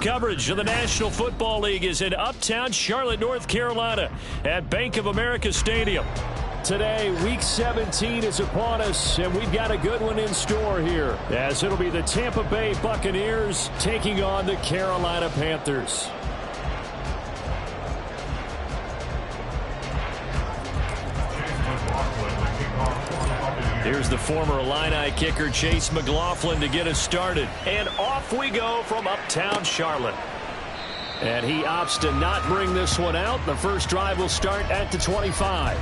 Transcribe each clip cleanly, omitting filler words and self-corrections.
Coverage of the National Football League is in uptown Charlotte, North Carolina at Bank of America Stadium. Today, Week 17 is upon us, and we've got a good one in store here, as it'll be the Tampa Bay Buccaneers taking on the Carolina Panthers. Here's the former Illini kicker, Chase McLaughlin, to get us started. And off we go from uptown Charlotte. And he opts to not bring this one out. The first drive will start at the 25.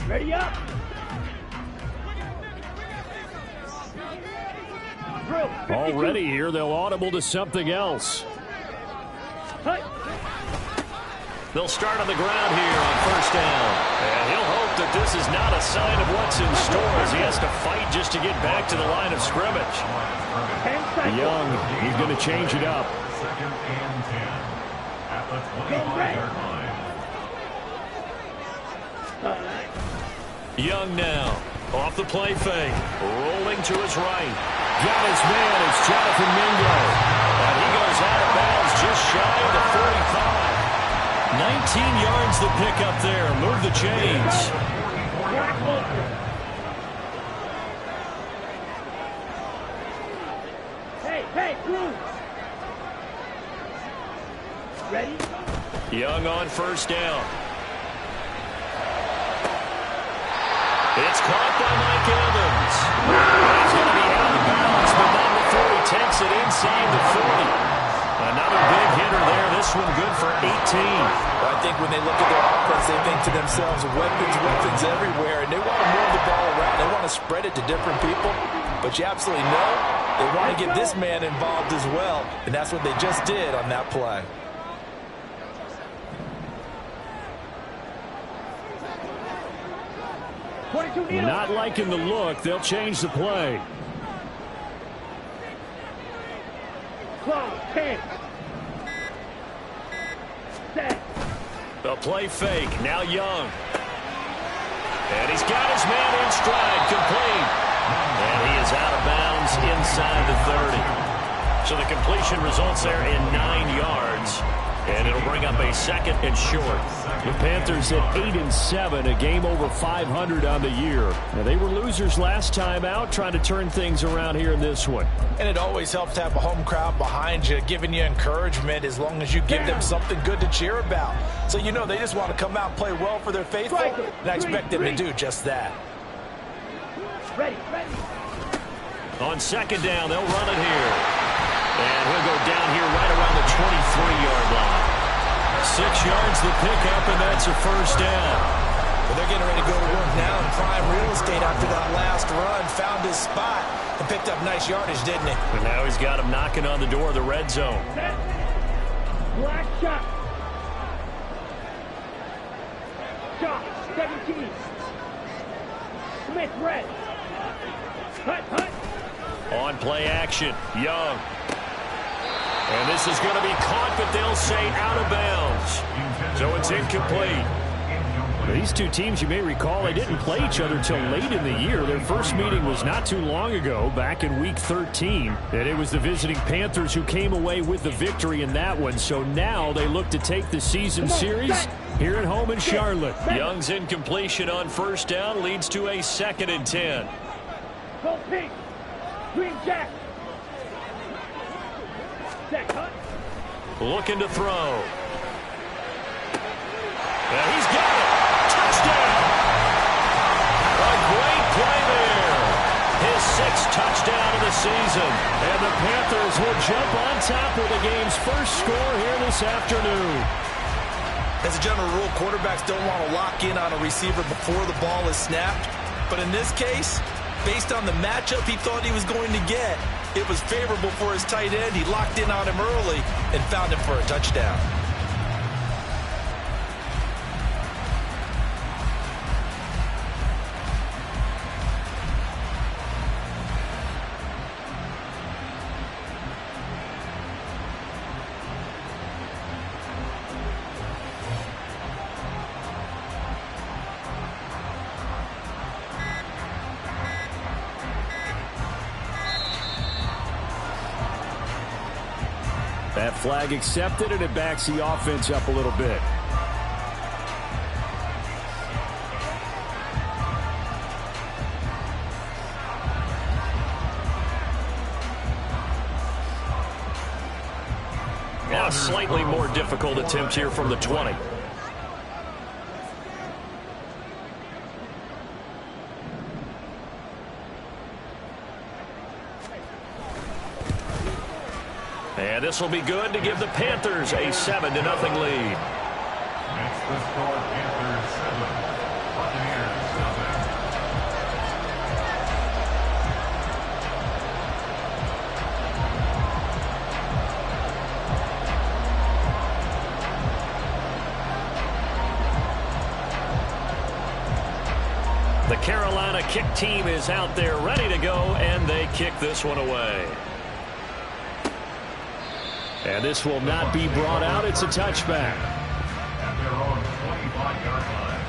Ready up. Already here, they'll audible to something else. They'll start on the ground here on first down. And he'll hope that this is not a sign of what's in store as he has to fight just to get back to the line of scrimmage. Young, he's going to change it up. Second and 10 at the 25-yard line. Young now, off the play fake, rolling to his right. Got his man, it's Jonathan Mingo. And he goes out of bounds just shy of the 45. 19 yards the pick up there. Move the chains. Hey, Guruz. Ready? Young on first down. It's caught by Mike Evans. He's going to be out of bounds, but not before he takes it inside the 40. Another big hitter there. This one good for 18. I think when they look at their offense, they think to themselves, weapons everywhere, and they want to move the ball around. They want to spread it to different people, but you absolutely know they want to get this man involved as well, and that's what they just did on that play. Not liking the look. They'll change the play. Close, 10. Set. A play fake. Now Young. And he's got his man in stride. Complete. And he is out of bounds inside the 30. So the completion results there in 9 yards. And it'll bring up a second and short. The Panthers at 8-7, a game over 500 on the year. Now, they were losers last time out, trying to turn things around here in this one. And it always helps to have a home crowd behind you, giving you encouragement as long as you give them something good to cheer about. So you know they just want to come out and play well for their faithful, and I expect them to do just that. Ready. On second down, they'll run it here. And he'll go down here right around the 23-yard line. 6 yards the pickup, and that's a first down. Well, they're getting ready to go to work now in prime real estate after that last run. Found his spot and picked up nice yardage, didn't he? And now he's got him knocking on the door of the red zone. Set. Black shot. Shot. 17. Smith red. Hut. On play action, Young. And this is going to be caught, but they'll say out of bounds. So it's incomplete. These two teams, you may recall, they didn't play each other till late in the year. Their first meeting was not too long ago, back in Week 13. And it was the visiting Panthers who came away with the victory in that one. So now they look to take the season series here at home in Charlotte. Young's incompletion on first down leads to a 2nd and 10. Go pink. Green jack. Set, cut. Looking to throw. And he's got it. Touchdown. A great play there. His 6th touchdown of the season. And the Panthers will jump on top with the game's first score here this afternoon. As a general rule, quarterbacks don't want to lock in on a receiver before the ball is snapped. But in this case, based on the matchup he thought he was going to get, it was favorable for his tight end. He locked in on him early and found him for a touchdown. Flag accepted, and it backs the offense up a little bit. Now a slightly more difficult attempt here from the 20. And this will be good to give the Panthers a 7-0 lead. Makes the score Panthers 7, Buccaneers 7. The Carolina kick team is out there ready to go, and they kick this one away. And this will not be brought out. It's a touchback. At their own 25-yard line.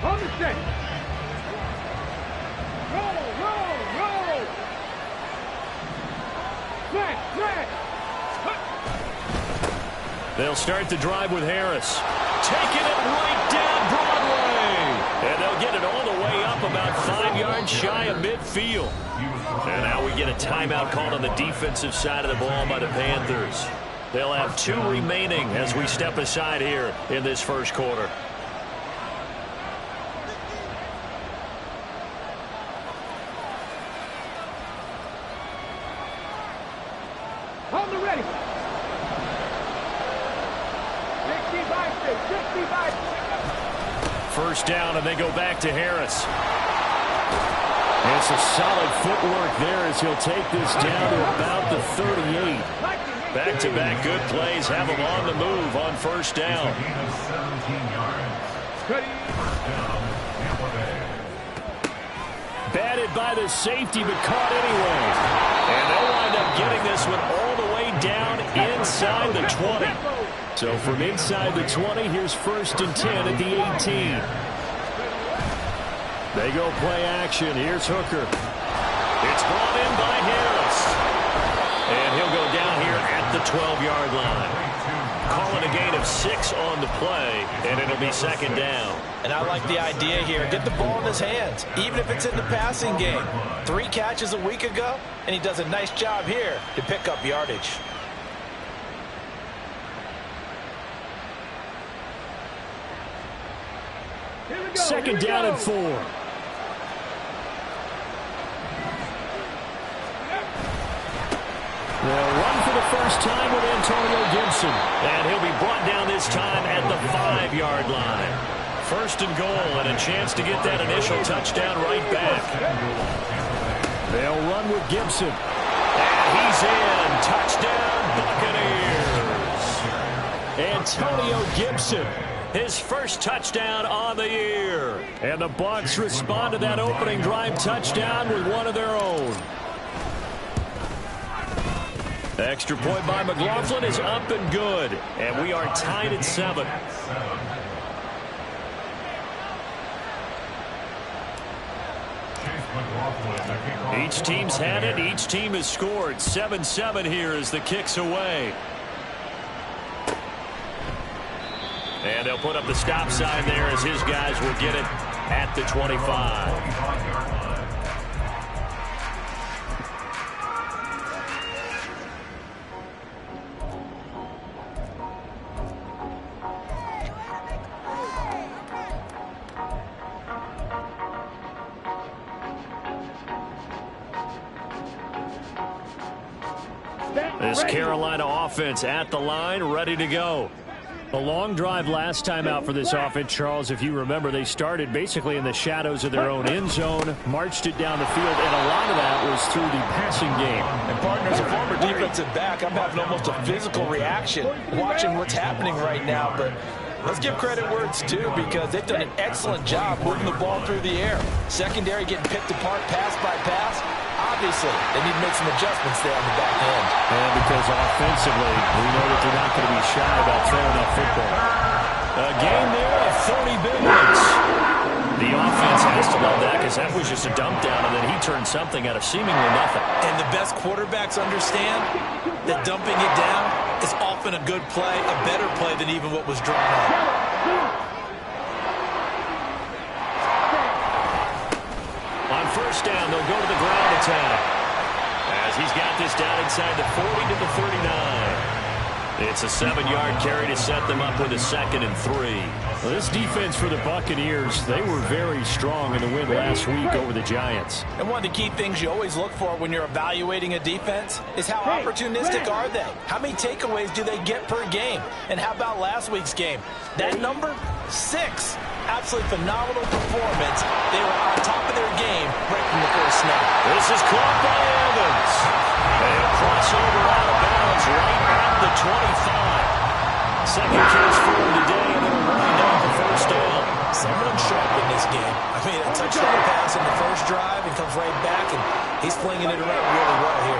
On the set. Roll, roll, roll. Smash, smash. They'll start the drive with Harris. Taking it right down Broadway. And they'll get it all the way up about 5 yards shy of midfield. And now we get a timeout called on the defensive side of the ball by the Panthers. They'll have 2 remaining as we step aside here in this first quarter. On the ready. 65. First down, and they go back to Harris. It's a solid footwork there as he'll take this down to about the 38. Back-to-back good plays have him on the move on first down. A gain of 17 yards. First down, Tampa Bay. Batted by the safety, but caught anyway. And they'll wind up getting this one all the way down inside the 20. So from inside the 20, here's 1st and 10 at the 18. They go play action. Here's Hooker. It's brought in by Harris. And he'll go down here at the 12-yard line. Calling a gain of 6 on the play, and it'll be 2nd down. And I like the idea here. Get the ball in his hands, even if it's in the passing game. 3 catches a week ago, and he does a nice job here to pick up yardage. Second down and 4. They'll run for the first time with Antonio Gibson. And he'll be brought down this time at the 5-yard line. 1st and goal, and a chance to get that initial touchdown right back. They'll run with Gibson. And he's in. Touchdown, Buccaneers. Antonio Gibson. His first touchdown on the year. And the Bucs respond to that opening drive touchdown with one of their own. The extra point by McLaughlin is up and good. And we are tied at 7. Each team's had it. Each team has scored. 7-7 here as the kick's away. And they'll put up the stop sign there as his guys will get it at the 25. This Carolina offense at the line, ready to go. A long drive last time out for this offense, Charles. If you remember, they started basically in the shadows of their own end zone, marched it down the field, and a lot of that was through the passing game. And partners, a former defensive back, I'm having almost a physical reaction watching what's happening right now. But let's give credit where it's due, because they've done an excellent job moving the ball through the air. Secondary getting picked apart pass by pass. Obviously, they need to make some adjustments there on the back end. And because offensively, we know that they're not going to be shy about throwing that football. A gain there of 30 big ones. The offense has to love that because that was just a dump down, and then he turned something out of seemingly nothing. And the best quarterbacks understand that dumping it down is often a good play, a better play than even what was drawn up. On first down, they'll go to the ground attack. As he's got this down inside the 40 to the 39. It's a 7-yard carry to set them up with a 2nd and 3. Well, this defense for the Buccaneers, they were very strong in the win last week over the Giants. And one of the key things you always look for when you're evaluating a defense is how opportunistic are they? How many takeaways do they get per game? And how about last week's game? That number, 6. Absolutely phenomenal performance. They were on top of their game right from the first snap. This is caught by Evans. And a crossover out of bounds right at the 25. Second catch for him today, and they'll run down the first down. Someone sharp in this game. I mean, a touchdown pass in the first drive and comes right back, and he's flinging it around really well here.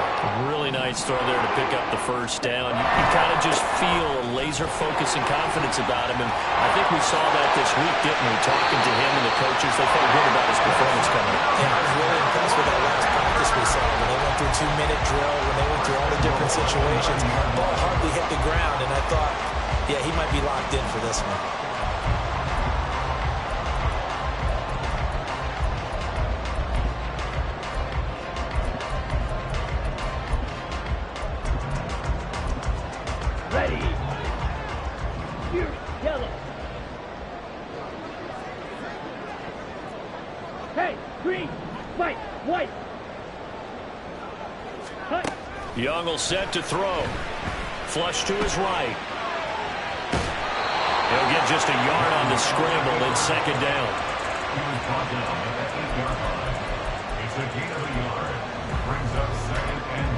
Really nice throw there to pick up the first down. You kind of just feel a laser focus and confidence about him, and I think we saw that this week, didn't we? Talking to him and the coaches, they felt good about his performance coming up. Yeah, I was really impressed with that last practice we saw. When they went through 2-minute drill, when they went through all the different situations, ball hardly hit the ground, and I thought, yeah, he might be locked in for this one. Ready. Here, yellow. Hey, green, white, white. Cut. Young will set to throw. Flush to his right. He'll get just a yard on the scramble in 2nd down. He was brought down at the 8-yard line. It's a gain of a yard. Brings up 2nd and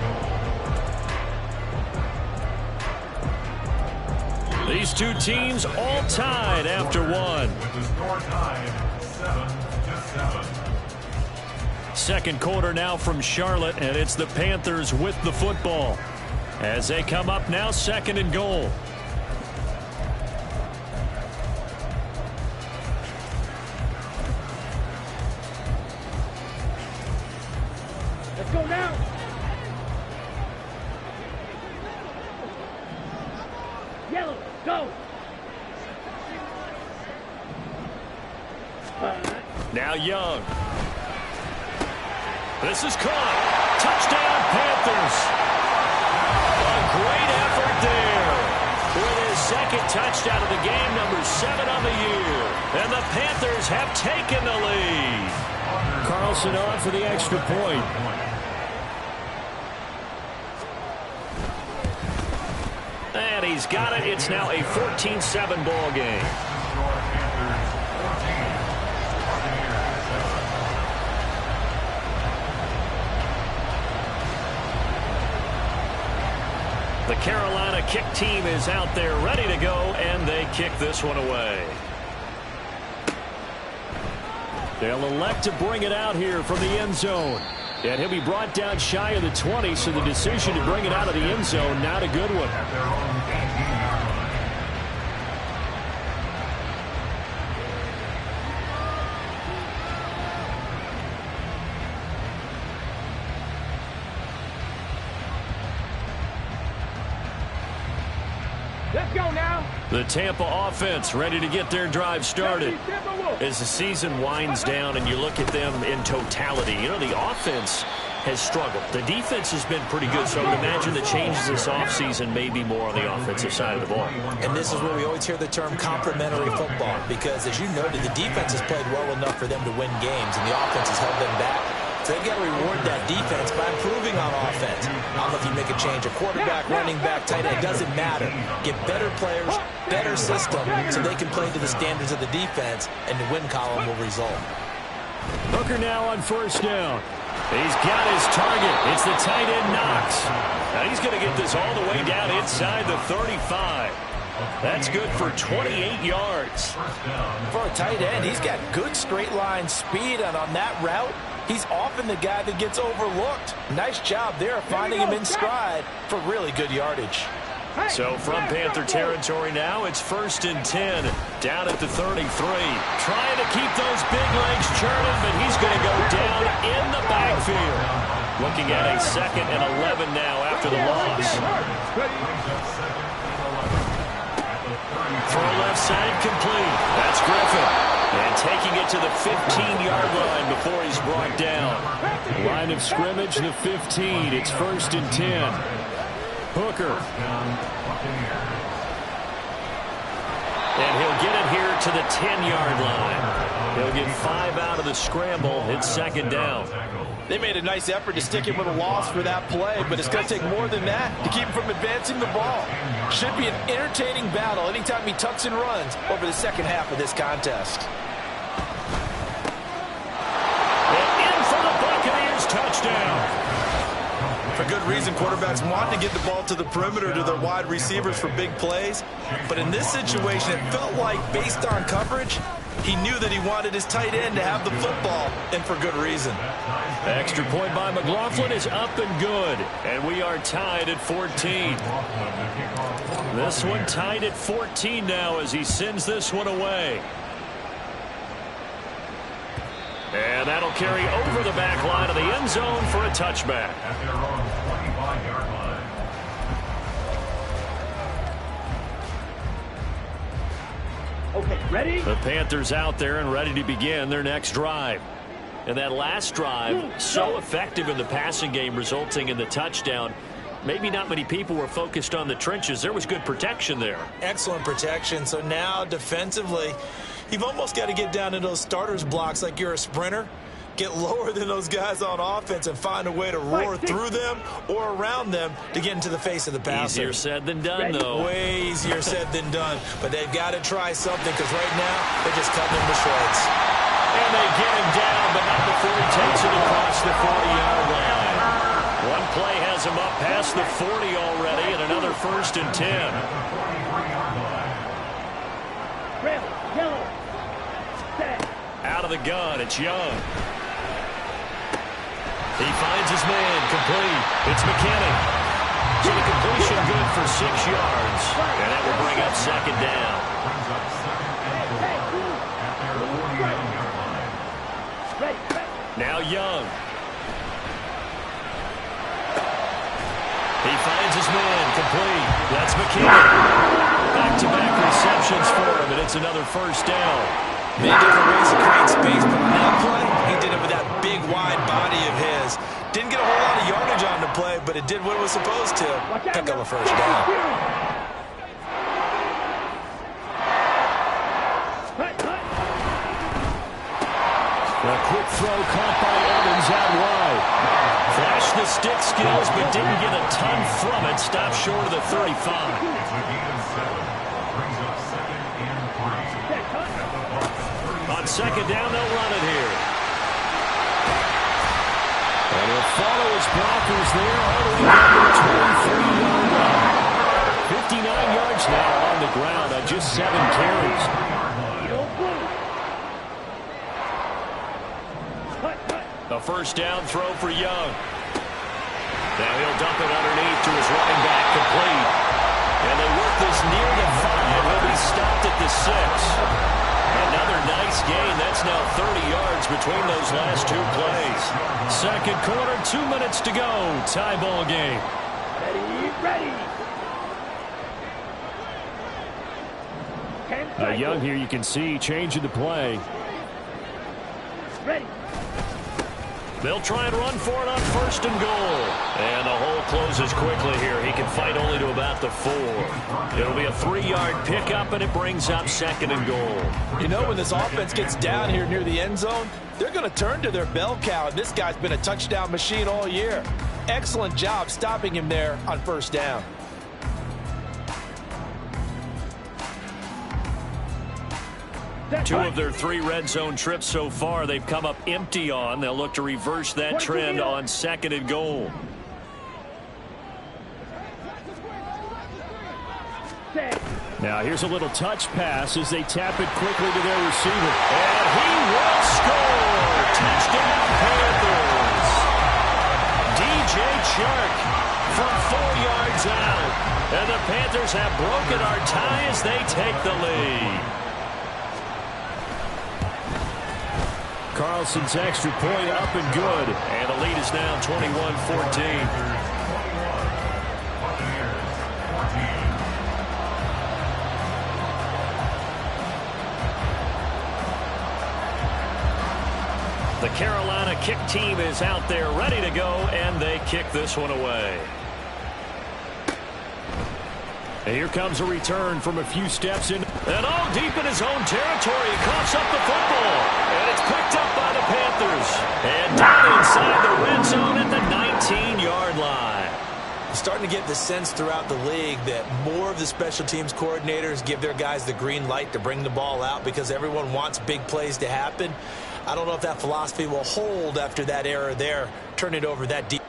goal. These two teams all tied after one. With the score tied 7-7. Second quarter now from Charlotte, and it's the Panthers with the football. As they come up now, 2nd and goal. Let's go now. Yellow, go. Now Young. This is caught. Touchdown, Panthers. A great effort there. With his 2nd touchdown of the game, number 7 on the year. And the Panthers have taken the lead. Carlson on for the extra point. And he's got it. It's now a 14-7 ball game. The Carolina kick team is out there ready to go, and they kick this one away. They'll elect to bring it out here from the end zone. And he'll be brought down shy of the 20, so the decision to bring it out of the end zone, not a good one. At their own 18-yard line. Let's go now. The Tampa offense ready to get their drive started. As the season winds down and you look at them in totality, you know, the offense has struggled. The defense has been pretty good, so I would imagine the changes this offseason may be more on the offensive side of the ball. And this is where we always hear the term complementary football, because as you noted, the defense has played well enough for them to win games, and the offense has held them back. So they've got to reward that defense by improving on offense. I don't know if you make a change, a quarterback, running back, tight end, it doesn't matter. Get better players, better system, so they can play to the standards of the defense, and the win column will result. Hooker now on first down. He's got his target. It's the tight end Knox. Now he's going to get this all the way down inside the 35. That's good for 28 yards. For a tight end, he's got good straight line speed, and on that route, he's often the guy that gets overlooked. Nice job there finding him in stride for really good yardage. So from Panther territory now, it's 1st and 10, down at the 33. Trying to keep those big legs churning, but he's going to go down in the backfield. Looking at a 2nd and 11 now after the loss. Throw left side complete. That's Griffin. And taking it to the 15-yard line before he's brought down. Line of scrimmage, the 15. It's 1st and 10. Hooker. And he'll get it here to the 10-yard line. He'll get 5 out of the scramble. It's 2nd down. They made a nice effort to stick him with a loss for that play, but it's going to take more than that to keep him from advancing the ball. Should be an entertaining battle anytime he tucks and runs over the second half of this contest. And in for the Buccaneers touchdown. For good reason, quarterbacks want to get the ball to the perimeter to their wide receivers for big plays. But in this situation, it felt like, based on coverage, he knew that he wanted his tight end to have the football, and for good reason. Extra point by McLaughlin is up and good. And we are tied at 14. This one tied at 14 now as he sends this one away. And that'll carry over the back line of the end zone for a touchback. At their own 25-yard line. Okay, ready? The Panthers out there and ready to begin their next drive. And that last drive, so effective in the passing game, resulting in the touchdown. Maybe not many people were focused on the trenches. There was good protection there. Excellent protection. So now, defensively, you've almost got to get down to those starters blocks like you're a sprinter. Get lower than those guys on offense and find a way to roar through them or around them to get into the face of the passer. Easier said than done, though. Way easier said than done. But they've got to try something because right now they're just cutting him to shreds. And they get him down, but not before he takes it across the 40-yard line. One play has him up past the 40 already, and another 1st and 10. Red, yellow, set. Out of the gun, it's Young. He finds his man, complete. It's McKinnon. So the completion good for 6 yards. And that will bring up 2nd down. Now Young. He finds his man, complete. That's McKinnon. Back-to-back receptions for him, and it's another 1st down. Many different ways to create space, but on that play, he did it with that big, wide body of his. Didn't get a whole lot of yardage on the play, but it did what it was supposed to. Pick up a 1st down. A quick throw caught by Evans out wide. Flashed the stick skills, but didn't get a ton from it. Stopped short of the 35. On 2nd down, they'll run it here. And he'll follow his blockers there all the way to the 23-yard line. 59 yards now on the ground on just 7 carries. A 1st down throw for Young. Now he'll dump it underneath to his running back, complete. And they work this near the 5. He'll be stopped at the 6. Another nice gain. That's now 30 yards between those last 2 plays. 2nd quarter, 2 minutes to go. Tie ball game. Ready. Young here, you can see, changing the play. Ready. They'll try and run for it on 1st and goal. And the hole closes quickly here. He can fight only to about the 4. It'll be a 3-yard pickup, and it brings up 2nd and goal. You know, when this offense gets down here near the end zone, they're going to turn to their bell cow, and this guy's been a touchdown machine all year. Excellent job stopping him there on 1st down. Two of their 3 red zone trips so far, they've come up empty on. They'll look to reverse that trend on 2nd and goal. Now here's a little touch pass as they tap it quickly to their receiver. And he will score! Touchdown Panthers! DJ Chark from 4 yards out. And the Panthers have broken our tie as they take the lead. Carlson's extra point up and good. And the lead is now 21-14. The Carolina kick team is out there ready to go, and they kick this one away. And here comes a return from a few steps in. And all deep in his own territory. He coughs up the football. And it's picked up by the Panthers. And down inside the red zone at the 19-yard line. Starting to get the sense throughout the league that more of the special teams coordinators give their guys the green light to bring the ball out because everyone wants big plays to happen. I don't know if that philosophy will hold after that error there. Turn it over that deep.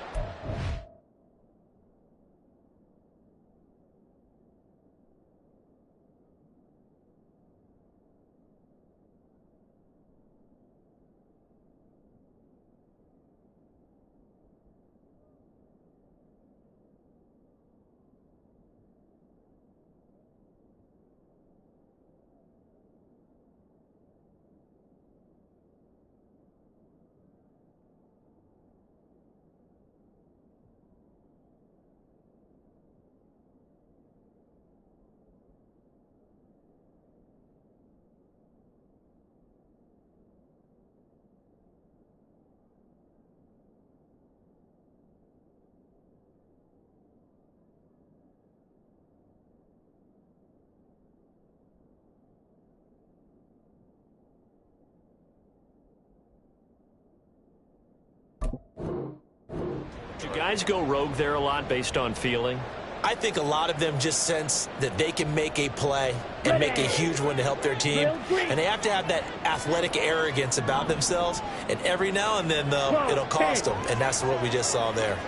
Do guys go rogue there a lot based on feeling? I think a lot of them just sense that they can make a play and make a huge one to help their team. And they have to have that athletic arrogance about themselves. And every now and then, though, it'll cost them. And that's what we just saw there.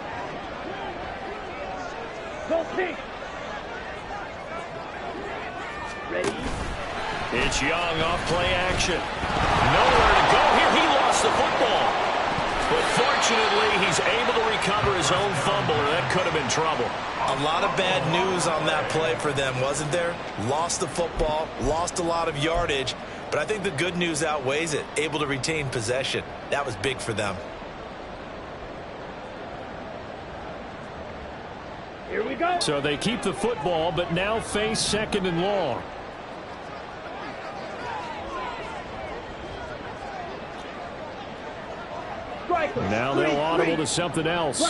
Ready? It's Young off play action. Nowhere to go here. He lost the football. But fortunately, he's able to recover his own fumble, or that could have been trouble. A lot of bad news on that play for them, wasn't there? Lost the football, lost a lot of yardage, but I think the good news outweighs it. Able to retain possession. That was big for them. Here we go. So they keep the football, but now face 2nd and long. Now they'll audible to something else.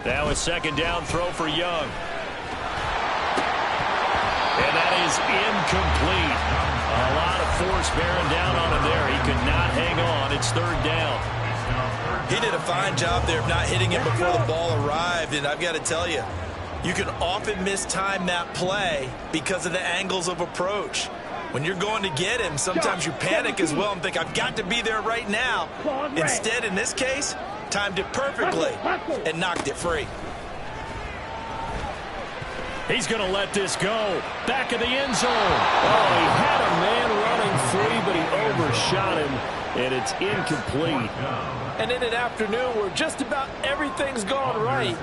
Now a 2nd down throw for Young. And that is incomplete. A lot of force bearing down on him there. He could not hang on. It's 3rd down. He did a fine job there of not hitting it before the ball arrived, and I've got to tell you, you can often mistime that play because of the angles of approach. When you're going to get him, sometimes you panic as well and think, I've got to be there right now. Instead, in this case, timed it perfectly and knocked it free. He's going to let this go. Back of the end zone. Oh, he had a man running free, but he overshot him, and it's incomplete. And in an afternoon where just about everything's gone right,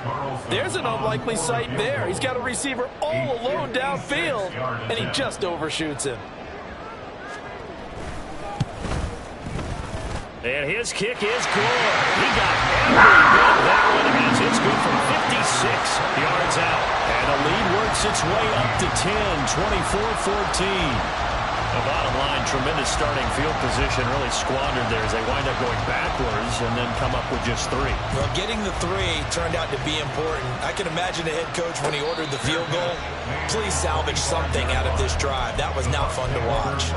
there's an unlikely sight there. He's got a receiver all alone downfield, and he just overshoots him. And his kick is good. He got every bit of that one. It's good from 56 yards out. And the lead works its way up to 10, 24-14. The bottom line, tremendous starting field position, really squandered there as they wind up going backwards and then come up with just 3. Well, getting the 3 turned out to be important. I can imagine the head coach when he ordered the field goal. Please salvage something out of this drive. That was not fun to watch.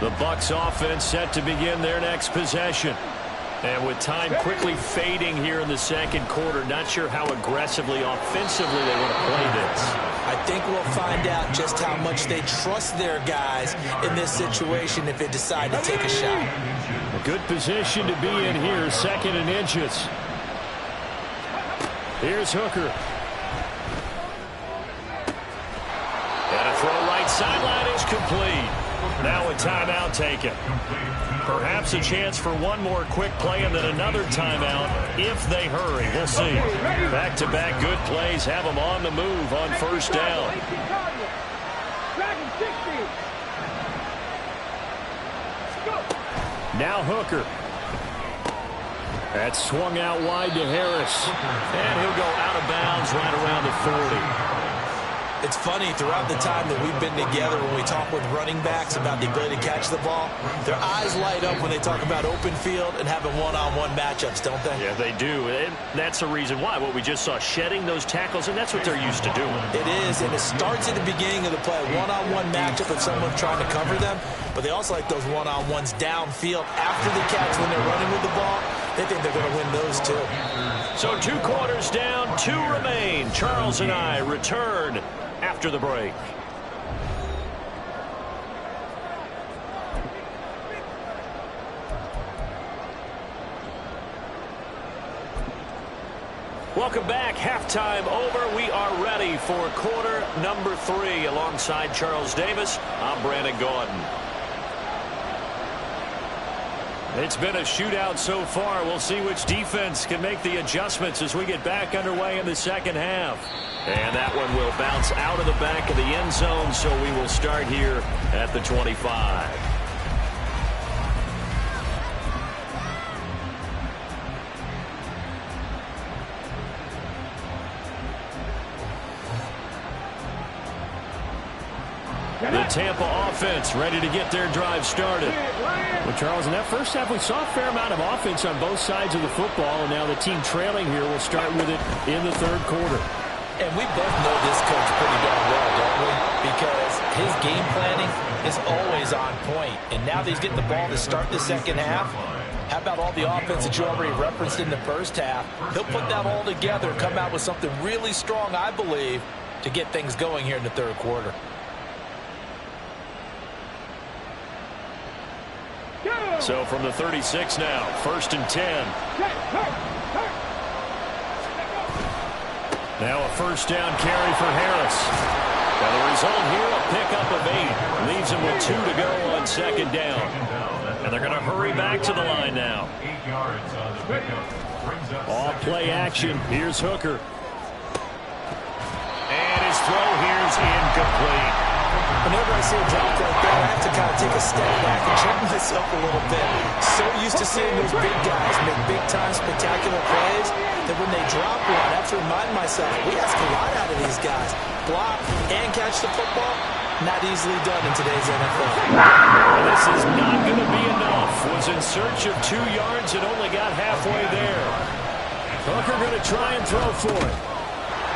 The Bucs offense set to begin their next possession. And with time quickly fading here in the second quarter, not sure how aggressively, offensively they want to play this. I think we'll find out just how much they trust their guys in this situation if they decide to take a shot. A good position to be in here, 2nd and inches. Here's Hooker. And a throw right sideline is complete. Now a timeout taken. Perhaps a chance for one more quick play and then another timeout if they hurry. We'll see. Back-to-back good plays have them on the move on first down. Now Hooker. That's swung out wide to Harris. And he'll go out of bounds right around the 40. It's funny, throughout the time that we've been together, when we talk with running backs about the ability to catch the ball, their eyes light up when they talk about open field and having one-on-one matchups, don't they? Yeah, they do. And that's the reason why. What we just saw, shedding those tackles, and that's what they're used to doing. It is, and it starts at the beginning of the play. One-on-one matchup with someone trying to cover them, but they also like those one-on-ones downfield after the catch when they're running with the ball. They think they're going to win those, too. So 2 quarters down, 2 remain. Charles and I return after the break. Welcome back. Halftime over. We are ready for quarter number 3. Alongside Charles Davis, I'm Brandon Gaudin. It's been a shootout so far. We'll see which defense can make the adjustments as we get back underway in the second half. And that one will bounce out of the back of the end zone, so we will start here at the 25. The Tampa offense ready to get their drive started. Well, Charles, in that first half, we saw a fair amount of offense on both sides of the football, and now the team trailing here will start with it in the third quarter. And we both know this coach pretty darn well, don't we? Because his game planning is always on point. And now that he's getting the ball to start the second half, how about all the offense that you already referenced in the first half? He'll put that all together and come out with something really strong, I believe, to get things going here in the third quarter. So from the 36 now, 1st and 10. Now a first down carry for Harris. And the result here, a pickup of 8. Leaves him with 2 to go on 2nd down. And they're going to hurry back to the line now. 8 yards on the pickup. All play action. Here's Hooker. And his throw here's incomplete. Whenever I see a drop like that, I have to kind of take a step back and check myself a little bit. So used to seeing those big guys make big-time spectacular plays that when they drop one, I have to remind myself, we ask a lot out of these guys. Block and catch the football, not easily done in today's NFL. This is not going to be enough. Was in search of 2 yards and only got halfway there. Hooker going to try and throw for it.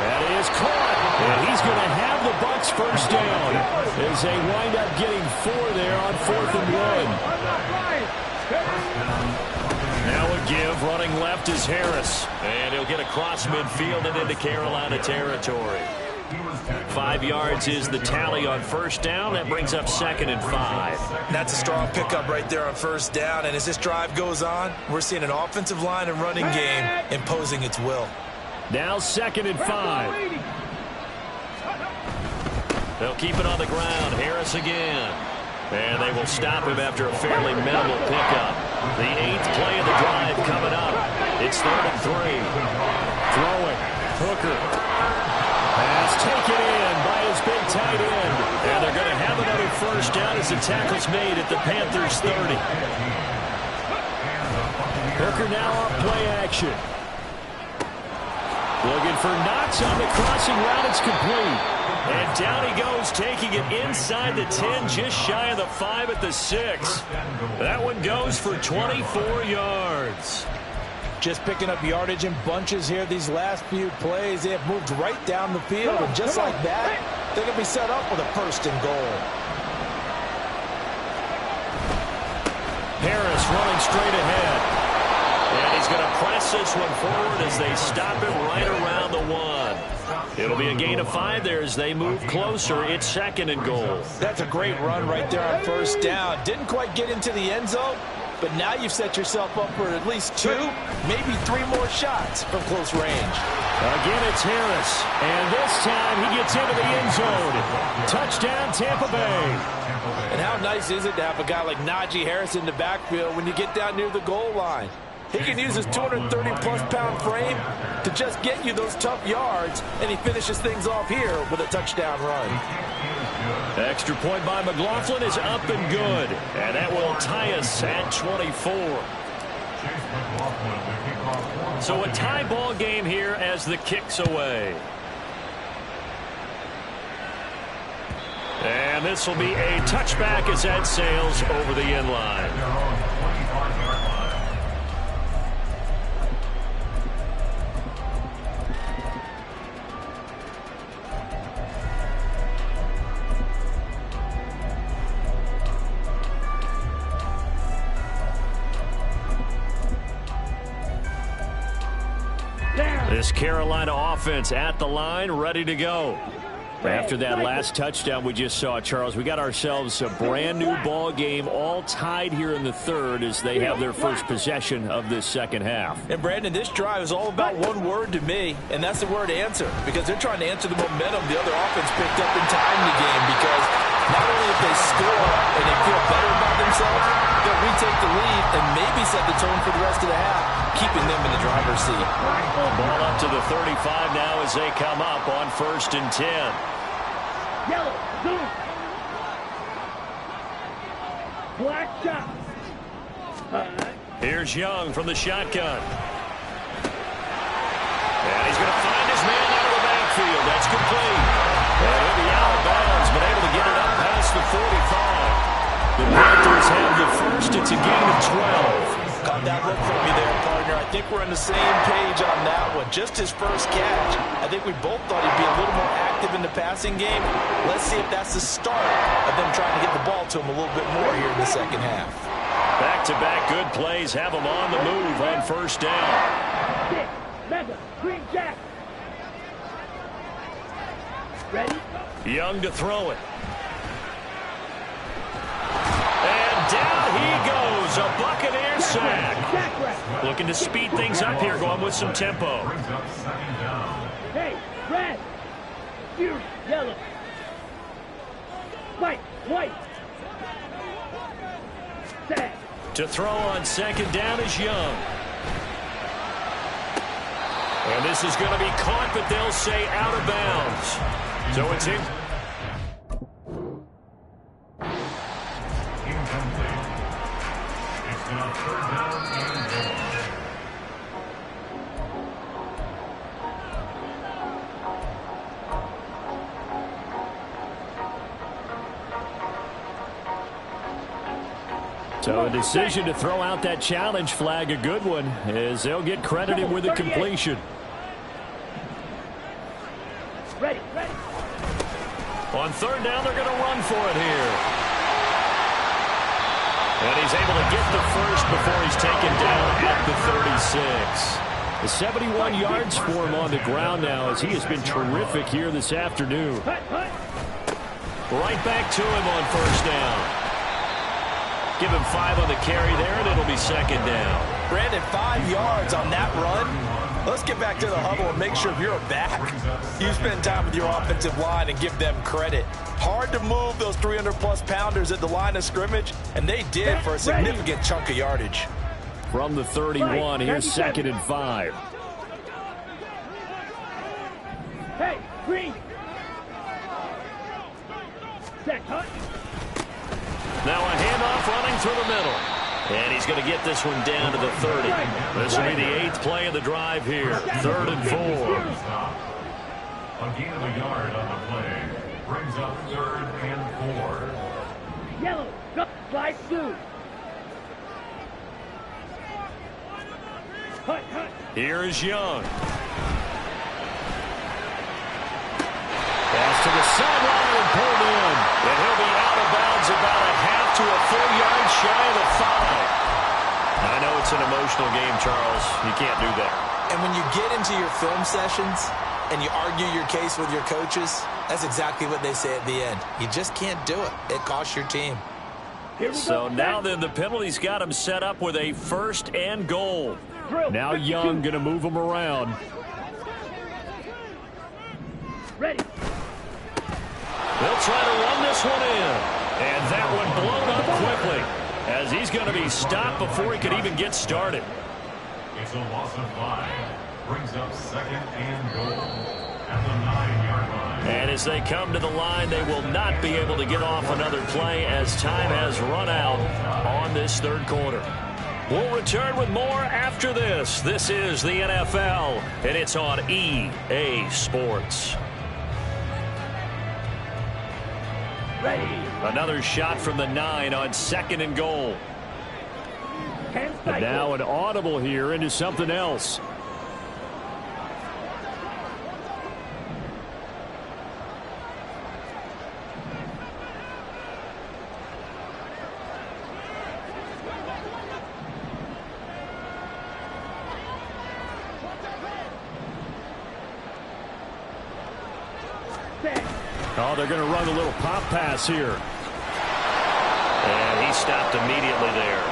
That is caught, and he's going to have the Bucs first down as they wind up getting 4 there on 4th and 1. Now a give, running left is Harris, and he'll get across midfield and into Carolina territory. 5 yards is the tally on first down. That brings up 2nd and 5. That's a strong pickup right there on first down, and as this drive goes on, we're seeing an offensive line and running game imposing its will. Now 2nd and 5. They'll keep it on the ground. Harris again. And they will stop him after a fairly minimal pickup. The 8th play of the drive coming up. It's 3rd and 3. Throwing. Hooker. Pass taken in by his big tight end. And they're going to have another first down as the tackle's made at the Panthers 30. Hooker now off play action. Looking for Knox on the crossing route. It's complete. And down he goes, taking it inside the 10, just shy of the 5 at the 6. That one goes for 24 yards. Just picking up yardage in bunches here these last few plays. They have moved right down the field, and just like that, they're going to be set up with a 1st and goal. Harris running straight ahead. going to press this one forward as they stop him right around the 1. It'll be a gain of 5 there as they move closer. It's 2nd and goal. That's a great run right there on 1st down. Didn't quite get into the end zone, but now you've set yourself up for at least 2, maybe 3 more shots from close range. Again, it's Harris. And this time he gets into the end zone. Touchdown, Tampa Bay. And how nice is it to have a guy like Najee Harris in the backfield when you get down near the goal line? He can use his 230-plus pound frame to just get you those tough yards, and he finishes things off here with a touchdown run. Extra point by McLaughlin is up and good. And that will tie us at 24. So a tie ball game here as the kick's away. And this will be a touchback as that sails over the end line. This Carolina offense at the line, ready to go. After that last touchdown we just saw, Charles, we got ourselves a brand-new ball game, all tied here in the 3rd as they have their first possession of this 2nd half. And, Brandon, this drive is all about one word to me, and that's the word answer, because they're trying to answer the momentum the other offense picked up in tying the game, because not only if they score and they feel better about themselves, they'll retake the lead and maybe set the tone for the rest of the half, keeping them in the driver's seat. Ball up to the 35 now as they come up on 1st and 10. Yellow, zoom. Black shot. Here's Young from the shotgun. And he's going to find his man out of the backfield. That's complete. And he'll be out of bounds, but able to get it up past the 45. The Panthers have the first. It's a gain of 12. Caught that look from me there, partner. I think we're on the same page on that one. Just his first catch. I think we both thought he'd be a little more active in the passing game. Let's see if that's the start of them trying to get the ball to him a little bit more here in the 2nd half. Back-to-back good plays have him on the move on 1st down. Mega, green jack. Ready? Young to throw it. And down he goes. A Buccaneer sack. Looking to speed things up here, going with some tempo. Hey, red. You, yellow. White, white. Sack. To throw on 2nd down is Young. And this is going to be caught, but they'll say out of bounds. So it's in. Incomplete. It's now 3rd down and goal. So a decision to throw out that challenge flag, a good one, as they'll get credited with a completion. Ready, ready. On 3rd down, they're going to run for it here. And he's able to get the first before he's taken down at the 36. The 71 yards for him on the ground now as he has been terrific here this afternoon. Hut, hut. Right back to him on 1st down. Give him 5 on the carry there, and it'll be 2nd down. Brandon, 5 yards on that run. Let's get back to the huddle and make sure you're back. You spend time with your offensive line and give them credit. Hard to move those 300-plus pounders at the line of scrimmage, and they did for a significant chunk of yardage. From the 31, here's 2nd and 5. Hey, green. Sack, hut. Now a handoff running through the middle. And he's going to get this one down to the 30. This will be the 8th play of the drive here. 3rd and 4. A gain of a yard on the play. Brings up 3rd and 4. Yellow, go, slide through. Hut, hut. Here is Young. Pass to the sideline and pulled in. And he'll be out of bounds about a half to a full yard shy of the 5. I know it's an emotional game, Charles. You can't do that. And when you get into your film sessions and you argue your case with your coaches, that's exactly what they say at the end. You just can't do it. It costs your team. So now then, the penalty's got him set up with a 1st and goal. Now Young going to move him around. Ready. They'll try to run this one in. And that one blown up quickly as he's going to be stopped before he could even get started. It's a loss of 5. Brings up 2nd and goal at the 9-yard line. And as they come to the line, they will not be able to get off another play as time has run out on this 3rd quarter. We'll return with more after this. This is the NFL, and it's on EA Sports. Ready. Another shot from the 9 on 2nd and goal. And now an audible here into something else. Oh, they're going to run a little pop pass here. And he stopped immediately there.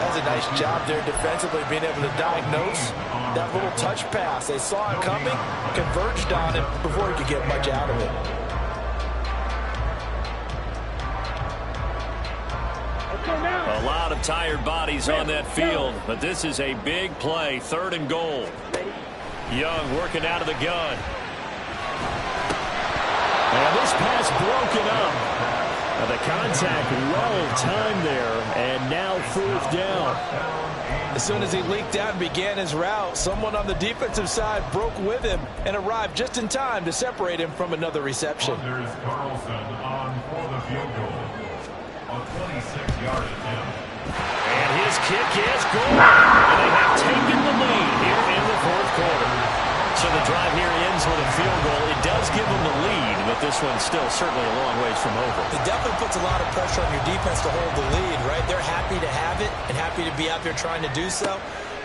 That's a nice job there defensively, being able to diagnose that little touch pass. They saw it coming, converged on it before he could get much out of it. A lot of tired bodies on that field, but this is a big play, 3rd and goal. Young working out of the gun. And this pass broken up. The contact well timed there, and now 4th down. As soon as he leaked out and began his route, someone on the defensive side broke with him and arrived just in time to separate him from another reception. There's Carlson on for the field goal. A 26-yard attempt. And his kick is good. And they have taken the lead here in the 4th quarter. So the drive here ends with a field goal. It does give them the lead, but this one's still certainly a long ways from over. It definitely puts a lot of pressure on your defense to hold the lead, right? They're happy to have it and happy to be out there trying to do so.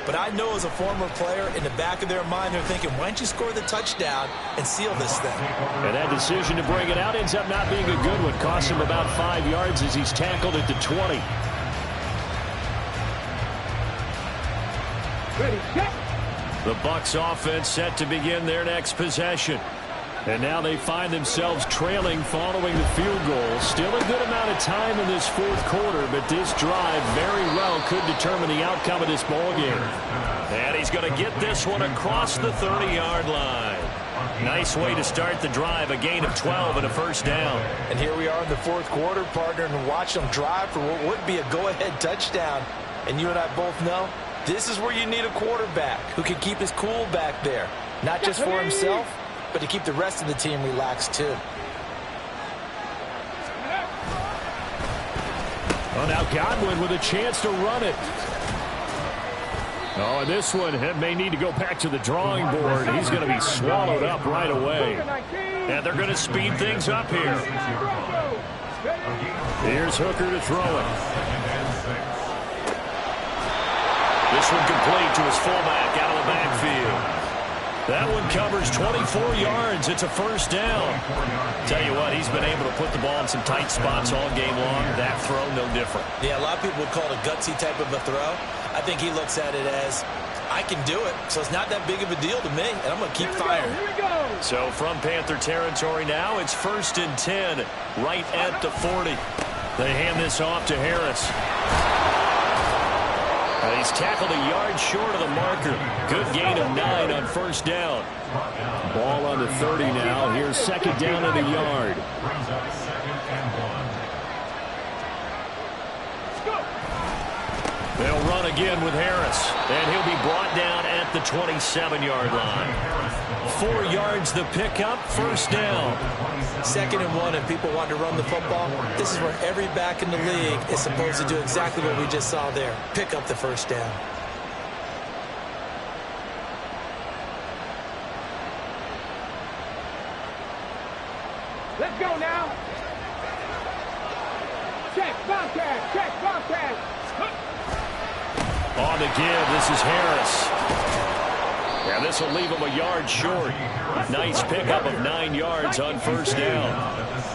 But I know as a former player, in the back of their mind, they're thinking, why don't you score the touchdown and seal this thing? And that decision to bring it out ends up not being a good one. Costs him about 5 yards as he's tackled at the 20. Ready, check. The Bucs offense set to begin their next possession. And now they find themselves trailing following the field goal. Still a good amount of time in this 4th quarter, but this drive very well could determine the outcome of this ballgame. And he's going to get this one across the 30-yard line. Nice way to start the drive, a gain of 12 and a 1st down. And here we are in the 4th quarter, partner, and watch them drive for what would be a go-ahead touchdown. And you and I both know this is where you need a quarterback who can keep his cool back there, not just for himself, but to keep the rest of the team relaxed too. Well, now Godwin with a chance to run it. Oh, and this one may need to go back to the drawing board. He's going to be swallowed up right away. And they're going to speed things up here. Here's Hooker to throw it. This one complete to his fullback out of the backfield. That one covers 24 yards. It's a 1st down. Tell you what, he's been able to put the ball in some tight spots all game long. That throw, no different. Yeah, a lot of people would call it a gutsy type of a throw. I think he looks at it as, I can do it, so it's not that big of a deal to me, and I'm going to keep firing. So from Panther territory now, it's 1st and 10, right at the 40. They hand this off to Harris. He's tackled a yard short of the marker. Good gain of 9 on 1st down. Ball on the 30 now. Here's 2nd down and a yard. They'll run again with Harris. And he'll be brought down at the 27-yard line. 4 yards the pickup, 1st down. 2nd and 1, and people want to run the football. This is where every back in the league is supposed to do exactly what we just saw there. Pick up the 1st down. Let's go now. Check, Bobcat. Check, Bobcat. On the give, this is Harris. And this will leave him a yard short. Nice pickup of 9 yards on first down.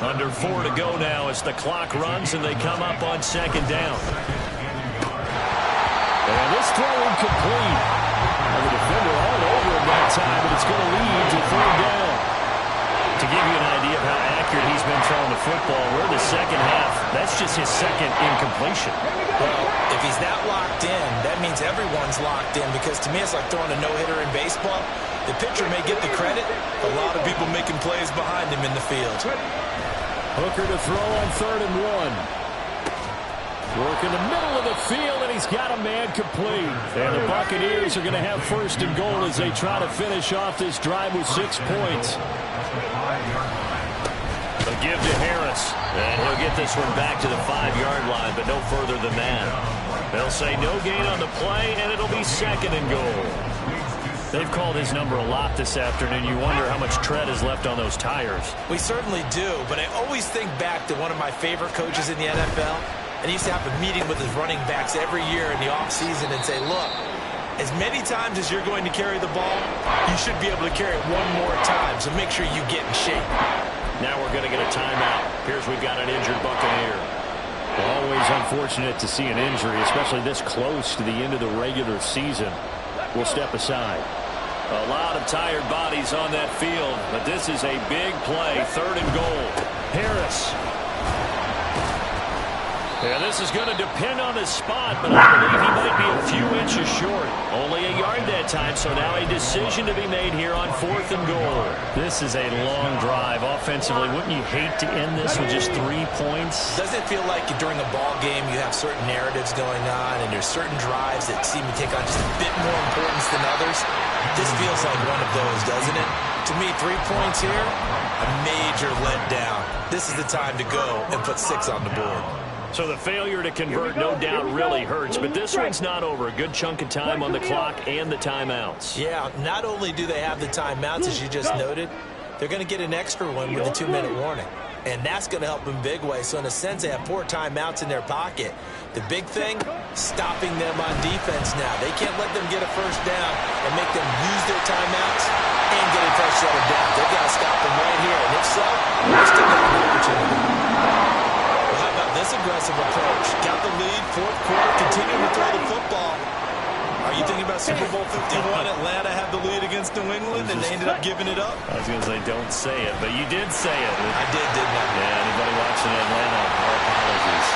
Under 4 to go now as the clock runs and they come up on second down. And this throw incomplete. And the defender all over him that time, but it's going to lead to third down. To give you an idea of how accurate he's been throwing the football, we're in the second half. That's just his second incompletion. Well, if he's that locked in, that means everyone's locked in, because to me it's like throwing a no-hitter in baseball. The pitcher may get the credit, a lot of people making plays behind him in the field. Hooker to throw on 3rd and 1. Work in the middle of the field, and he's got a man complete. And the Buccaneers are going to have 1st and goal as they try to finish off this drive with 6 points. A give to Harris, and he'll get this one back to the 5-yard line, but no further than that. They'll say no gain on the play, and it'll be 2nd and goal. They've called his number a lot this afternoon. You wonder how much tread is left on those tires. We certainly do, but I always think back to one of my favorite coaches in the NFL. And he used to have a meeting with his running backs every year in the offseason and say, look, as many times as you're going to carry the ball, you should be able to carry it one more time, so make sure you get in shape. Now we're going to get a timeout. Here's we've got an injured Buccaneer. Always unfortunate to see an injury, especially this close to the end of the regular season. We'll step aside. A lot of tired bodies on that field, but this is a big play. 3rd and goal. Harris. Yeah, this is going to depend on his spot, but I believe he might be a few inches short. Only a yard that time, so now a decision to be made here on 4th and goal. This is a long drive offensively. Wouldn't you hate to end this with just 3 points? Doesn't it feel like during a ball game you have certain narratives going on and there's certain drives that seem to take on just a bit more importance than others? This feels like one of those, doesn't it? To me, 3 points here, a major letdown. This is the time to go and put 6 on the board. So the failure to convert no doubt really hurts, but this one's not over. A good chunk of time on the clock and the timeouts. Yeah, not only do they have the timeouts, as you just noted, they're going to get an extra one with a 2-minute warning. And that's going to help in big way. So in a sense, they have 4 timeouts in their pocket. The big thing, stopping them on defense now. They can't let them get a first down and make them use their timeouts and get a fresh set of downs. They've got to stop them right here. And if so, they're still got an opportunity. This aggressive approach. Got the lead, 4th quarter, continuing to throw the football. Are you thinking about Super Bowl 51? Atlanta had the lead against New England, and they ended up giving it up? I was going to say, don't say it, but you did say it. I did, didn't I? Yeah, anybody watching Atlanta, our apologies.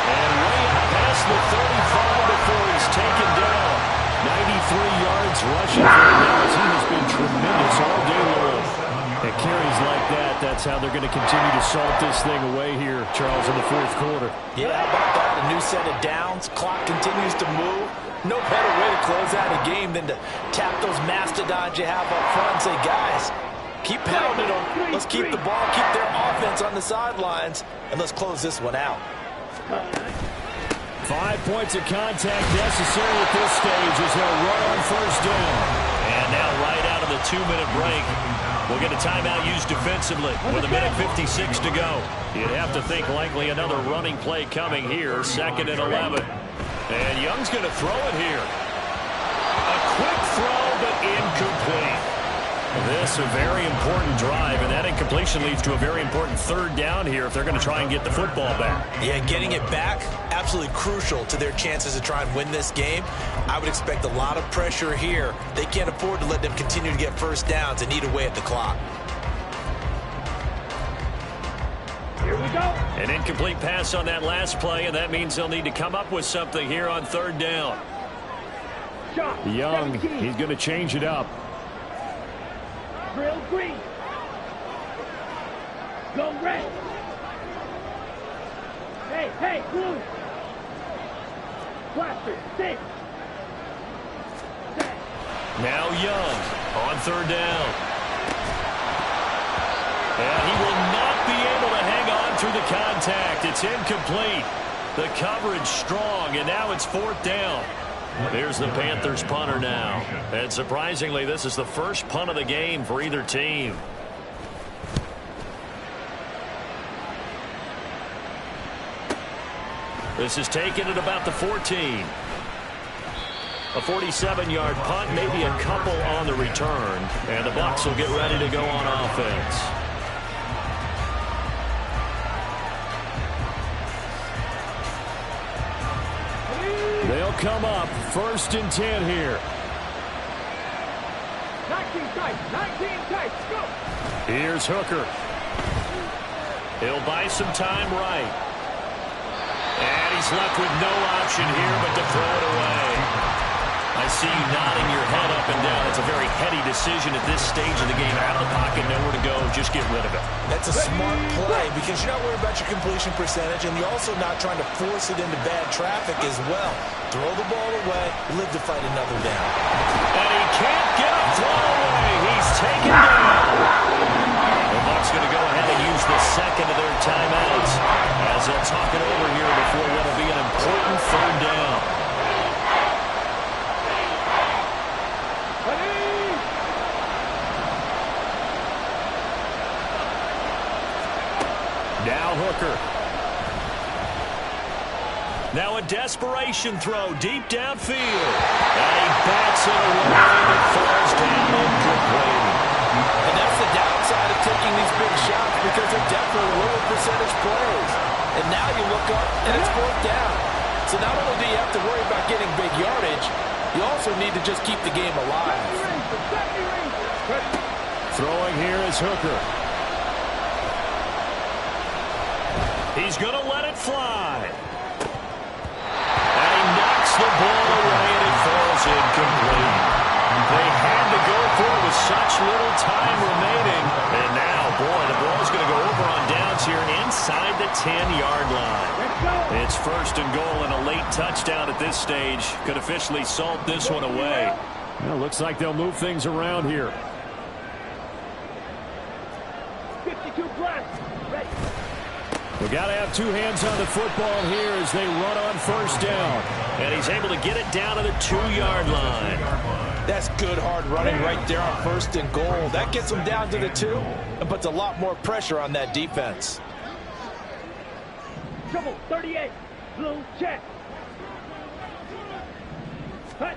And way out past the 35 before he's taken down. 93 yards rushing for him now as he has been tremendous all day long. At carries like that, that's how they're going to continue to salt this thing away here, Charles, in the 4th quarter. Yeah, how about that? A new set of downs. Clock continues to move. No better way to close out a game than to tap those mastodons you have up front and say, guys, keep pounding them. Let's keep the ball, keep their offense on the sidelines, and let's close this one out. 5 points of contact necessary at this stage as they'll run on first down. And now right out of the 2-minute break, we'll get a timeout used defensively with 1:56 to go. You'd have to think likely another running play coming here, 2nd and 11. And Young's going to throw it here. A quick throw, but incomplete. This a very important drive, and that incompletion leads to a very important 3rd down here if they're going to try and get the football back. Yeah, getting it back, absolutely crucial to their chances to try and win this game. I would expect a lot of pressure here. They can't afford to let them continue to get first downs and eat away at the clock. Here we go. An incomplete pass on that last play, and that means they'll need to come up with something here on 3rd down. Young, he's going to change it up. Drill green. Go red. Hey, blue. Blaster, six. Now Young on 3rd down. And he will not be able to hang on through the contact. It's incomplete. The coverage strong, and now it's 4th down. There's the Panthers punter now. And surprisingly, this is the first punt of the game for either team. This is taken at about the 14. A 47-yard punt, maybe a couple on the return. And the Bucs will get ready to go on offense. They'll come up 1st and 10 here. 19 tight, go! Here's Hooker. He'll buy some time right. And he's left with no option here but to throw it away. I see you nodding your head up and down. It's a very heady decision at this stage of the game. Out of the pocket, nowhere to go. Just get rid of it. That's a smart play because you're not worried about your completion percentage, and you're also not trying to force it into bad traffic as well. Throw the ball away, live to fight another down. And he can't get a throw away. He's taken down. The Bucs going to go ahead and use the second of their timeouts as they'll talk it over here before what will be an important 3rd down. Now Hooker. Now a desperation throw deep downfield. And he bats it away and it falls down incomplete. And that's the downside of taking these big shots because they're definitely lower percentage plays. And now you look up and it's 4th down. So not only do you have to worry about getting big yardage, you also need to just keep the game alive. Throwing here is Hooker. He's going to let it fly. And he knocks the ball away and it falls incomplete. They had to go for it with such little time remaining. And now, boy, the ball's going to go over on downs here inside the 10-yard line. It's 1st and goal and a late touchdown at this stage. Could officially salt this one away. Well, looks like they'll move things around here. 52 plus, ready. We got to have 2 hands on the football here as they run on 1st down. And he's able to get it down to the 2-yard line. That's good hard running right there on 1st and goal. That gets them down to the 2 and puts a lot more pressure on that defense. Trouble, 38, blue check. Hut.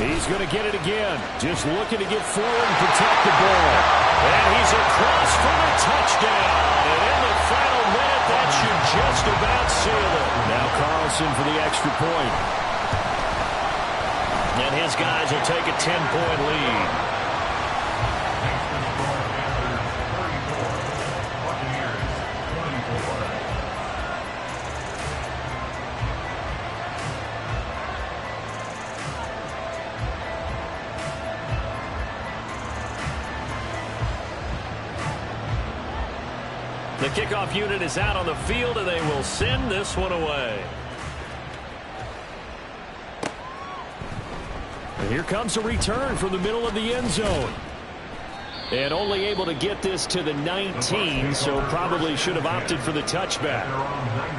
He's going to get it again. Just looking to get forward and protect the ball. And he's across for the touchdown. And in the final minute, that should just about seal it. Now Carlson for the extra point. And his guys will take a 10-point lead. The kickoff unit is out on the field, and they will send this one away. And here comes a return from the middle of the end zone. And only able to get this to the 19, so probably should have opted for the touchback.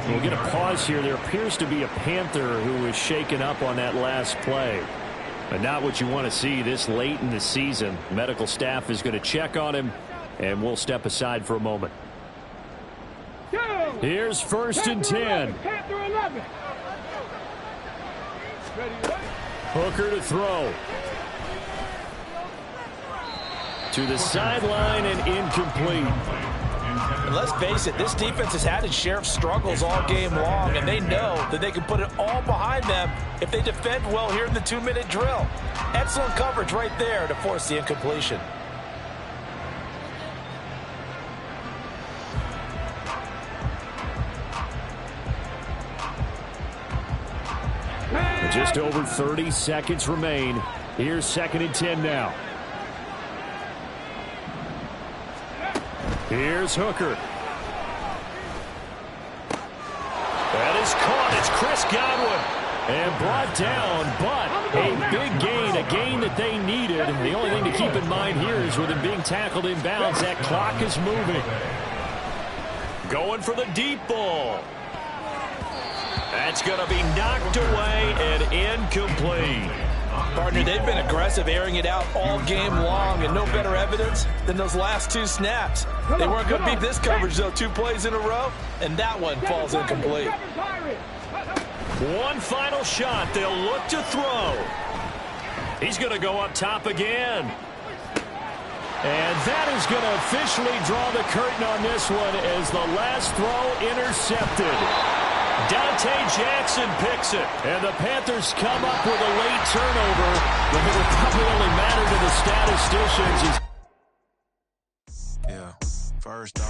We'll get a pause here. There appears to be a Panther who was shaken up on that last play. But not what you want to see this late in the season. Medical staff is going to check on him, and we'll step aside for a moment. Here's 1st and 10. Panther 11. Hooker to throw. To the sideline and incomplete. And let's face it, this defense has had its share of struggles all game long, and they know that they can put it all behind them if they defend well here in the 2-minute drill. Excellent coverage right there to force the incompletion. Just over 30 seconds remain. Here's 2nd and 10 now. Here's Hooker. That is caught. It's Chris Godwin. And brought down, but a big gain, a gain that they needed. The only thing to keep in mind here is with him being tackled in bounds, that clock is moving. Going for the deep ball. That's going to be knocked away and incomplete. Partner, they've been aggressive, airing it out all game long, and no better evidence than those last 2 snaps. They weren't going to beat this coverage, though. 2 plays in a row, and that one falls incomplete. One final shot. They'll look to throw. He's going to go up top again. And that is going to officially draw the curtain on this one as the last throw intercepted. Dante Jackson picks it. And the Panthers come up with a late turnover, but it will probably only matter to the statisticians. Yeah, first off.